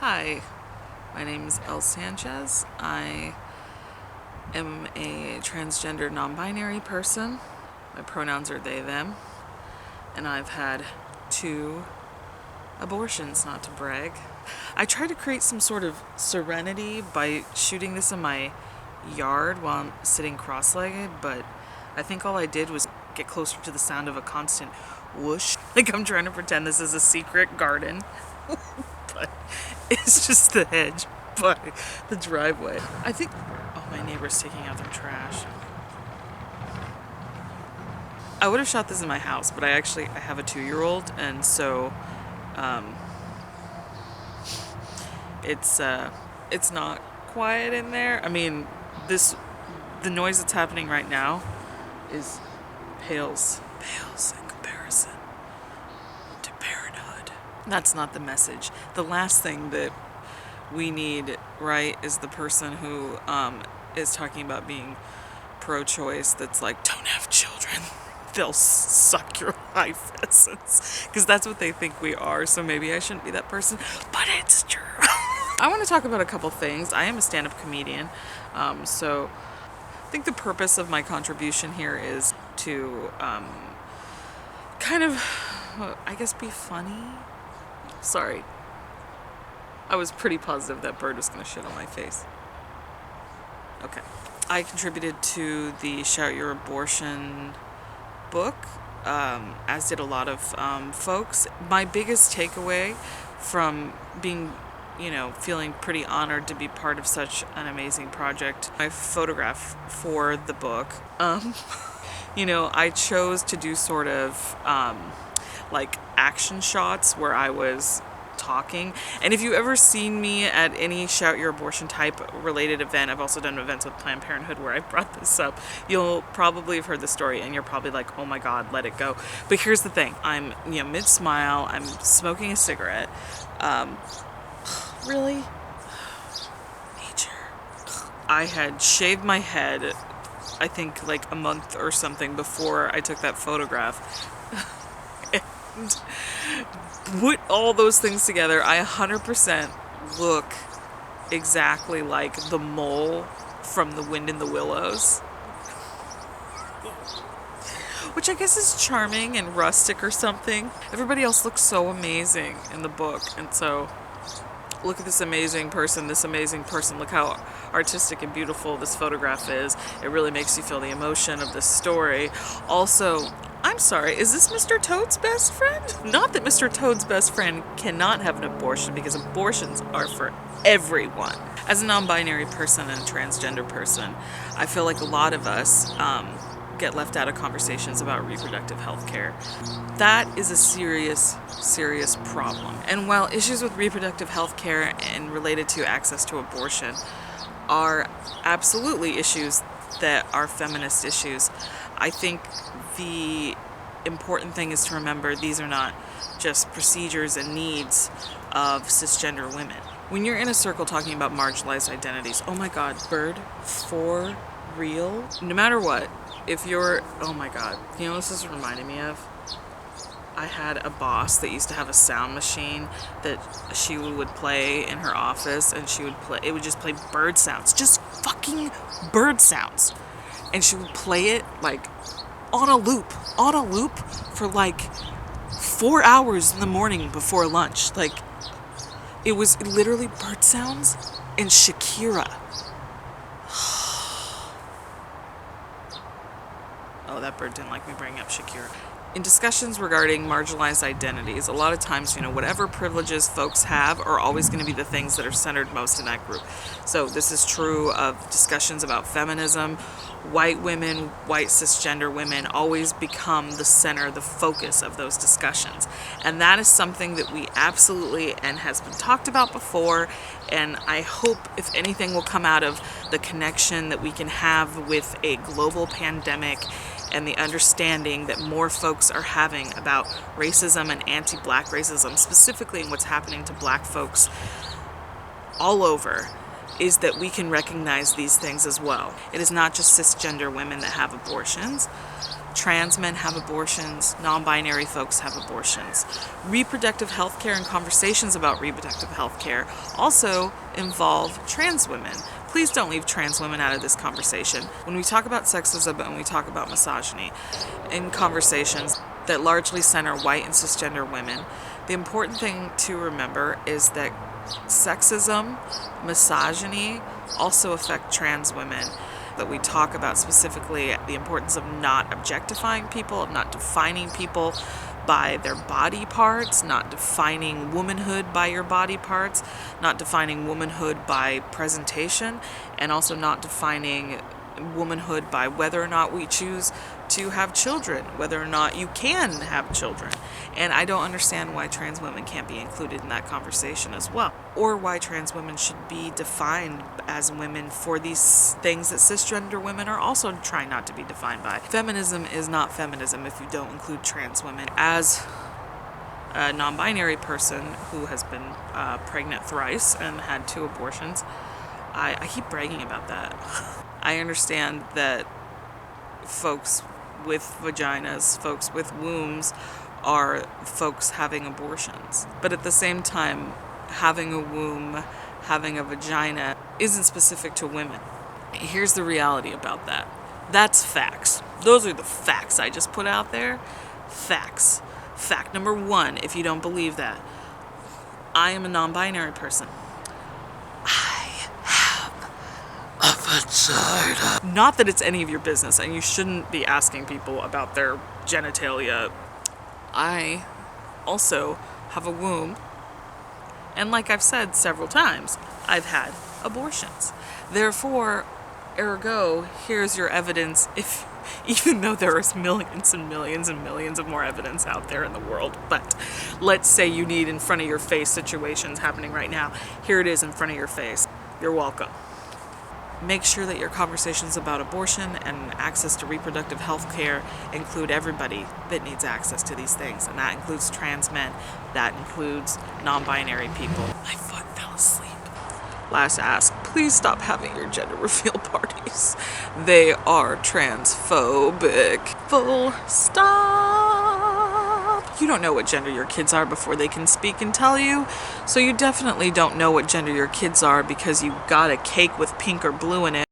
Hi, my name is Sanchez. I am a transgender non-binary person. My pronouns are they, them. And I've had 2 abortions, not to brag. I tried to create some sort of serenity by shooting this in my yard while I'm sitting cross-legged, but I think all I did was get closer to the sound of a constant whoosh. Like I'm trying to pretend this is a secret garden. But it's just the hedge by the driveway. I think, oh, my neighbor's taking out their trash. I would have shot this in my house, but I have a 2-year-old, and so it's not quiet in there. I mean, the noise that's happening right now is pales in comparison to parenthood. That's not the message. The last thing that we need, right, is the person who is talking about being pro-choice that's like, don't have children. They'll suck your life essence. Because that's what they think we are, so maybe I shouldn't be that person. But it's true. I want to talk about a couple things. I am a stand-up comedian, so I think the purpose of my contribution here is to kind of, I guess, be funny. Sorry. I was pretty positive that bird was going to shit on my face. Okay. I contributed to the Shout Your Abortion book, as did a lot of folks. My biggest takeaway from being, feeling pretty honored to be part of such an amazing project, my photograph for the book, I chose to do sort of like action shots where I was talking. And if you've ever seen me at any Shout Your Abortion type related event, I've also done events with Planned Parenthood where I brought this up, you'll probably have heard the story and you're probably like, oh my God, let it go. But here's the thing. I'm mid-smile, I'm smoking a cigarette. Really? Nature. I had shaved my head, I think like a month or something before I took that photograph. And put all those things together, I 100% look exactly like the mole from The Wind in the Willows. Which I guess is charming and rustic or something. Everybody else looks so amazing in the book, and so look at this amazing person, look how artistic and beautiful this photograph is. It really makes you feel the emotion of this story. Also, I'm sorry, is this Mr. Toad's best friend? Not that Mr. Toad's best friend cannot have an abortion, because abortions are for everyone. As a non-binary person and a transgender person, I feel like a lot of us get left out of conversations about reproductive health care. That is a serious, serious problem. And while issues with reproductive health care and related to access to abortion are absolutely issues that are feminist issues, I think the important thing is to remember these are not just procedures and needs of cisgender women. When you're in a circle talking about marginalized identities, oh my God, bird, for real? No matter what, if you're, oh my God, what this is reminding me of? I had a boss that used to have a sound machine that she would play in her office, and it would just play bird sounds, just fucking bird sounds. And she would play it like on a loop for like 4 hours in the morning before lunch. Like, it was literally bird sounds and Shakira. Oh, that bird didn't like me bringing up Shakira. In discussions regarding marginalized identities, a lot of times, whatever privileges folks have are always going to be the things that are centered most in that group. So this is true of discussions about feminism. White women, white cisgender women always become the center, the focus of those discussions. And that is something that we absolutely, and has been talked about before, and I hope, if anything, will come out of the connection that we can have with a global pandemic and the understanding that more folks are having about racism and anti-Black racism, specifically in what's happening to Black folks all over, is that we can recognize these things as well. It is not just cisgender women that have abortions. Trans men have abortions, non-binary folks have abortions. Reproductive health care and conversations about reproductive health care also involve trans women. Please don't leave trans women out of this conversation. When we talk about sexism and we talk about misogyny in conversations that largely center white and cisgender women, the important thing to remember is that sexism, misogyny also affect trans women. That we talk about specifically the importance of not objectifying people, of not defining people by their body parts, not defining womanhood by your body parts, not defining womanhood by presentation, and also not defining womanhood by whether or not we choose to have children, whether or not you can have children. And I don't understand why trans women can't be included in that conversation as well, or why trans women should be defined as women for these things that cisgender women are also trying not to be defined by. Feminism is not feminism if you don't include trans women. As a non-binary person who has been pregnant thrice and had 2 abortions, I keep bragging about that. I understand that folks with vaginas, folks with wombs, are folks having abortions. But at the same time, having a womb, having a vagina isn't specific to women. Here's the reality about that. That's facts. Those are the facts I just put out there. Facts. Fact number 1, if you don't believe that, I am a non-binary person. A vagina. Not that it's any of your business, and you shouldn't be asking people about their genitalia. I also have a womb, and like I've said several times, I've had abortions. Therefore, ergo, here's your evidence, even though there is millions and millions and millions of more evidence out there in the world. But let's say you need in front of your face situations happening right now. Here it is in front of your face. You're welcome. Make sure that your conversations about abortion and access to reproductive health care include everybody that needs access to these things. And that includes trans men. That includes non-binary people. My foot fell asleep. Last ask, please stop having your gender reveal parties. They are transphobic. Full stop. You don't know what gender your kids are before they can speak and tell you. So you definitely don't know what gender your kids are because you got a cake with pink or blue in it.